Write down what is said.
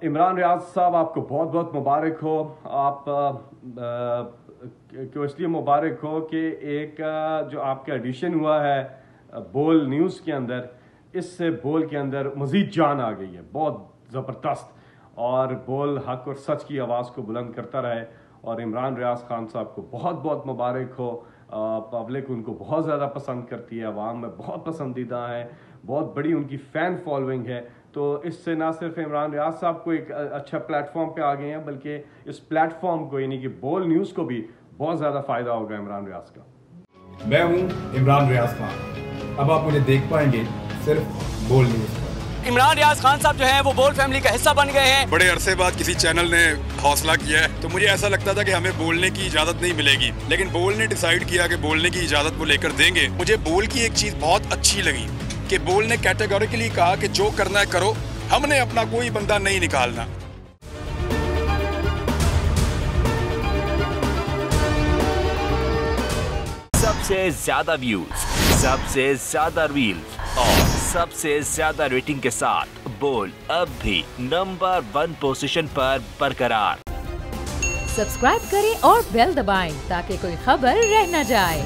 इमरान रियाज साहब, आपको बहुत बहुत मुबारक हो। आप क्यों इसलिए मुबारक हो कि एक जो आपका एडिशन हुआ है बोल न्यूज़ के अंदर, इससे बोल के अंदर मज़ीद जान आ गई है, बहुत ज़बरदस्त। और बोल हक और सच की आवाज़ को बुलंद करता रहे। और इमरान रियाज खान साहब को बहुत बहुत मुबारक हो। पब्लिक उनको बहुत ज़्यादा पसंद करती है, आवाम में बहुत पसंदीदा है, बहुत बड़ी उनकी फ़ैन फॉलोइंग है। तो इससे ना सिर्फ इमरान रियाज साहब को एक अच्छा प्लेटफॉर्म पे आ गए हैं, बल्कि इस प्लेटफॉर्म को यानी कि बोल न्यूज़ को भी बहुत ज़्यादा फ़ायदा होगा इमरान रियाज का। मैं हूँ इमरान रियाज खान, अब आप मुझे देख पाएंगे सिर्फ बोल न्यूज़ पर। इमरान रियाज खान साहब जो हैं वो बोल फैमिली का हिस्सा बन गए हैं। बड़े अरसे बाद किसी चैनल ने हौसला किया है, तो मुझे ऐसा लगता था कि हमें बोलने की इजाजत नहीं मिलेगी, लेकिन बोल ने डिसाइड किया कि बोलने की इजाजत वो लेकर देंगे। मुझे बोल की एक चीज बहुत अच्छी लगी कि बोल ने कैटेगोरिकली कहा कि जो करना है करो, हमने अपना कोई बंदा नहीं निकालना। सबसे ज्यादा व्यूज, सबसे ज्यादा रील्स और सबसे ज्यादा रेटिंग के साथ बोल अब भी नंबर 1 पोजीशन पर बरकरार। सब्सक्राइब करें और बेल दबाएं ताकि कोई खबर रह न जाए।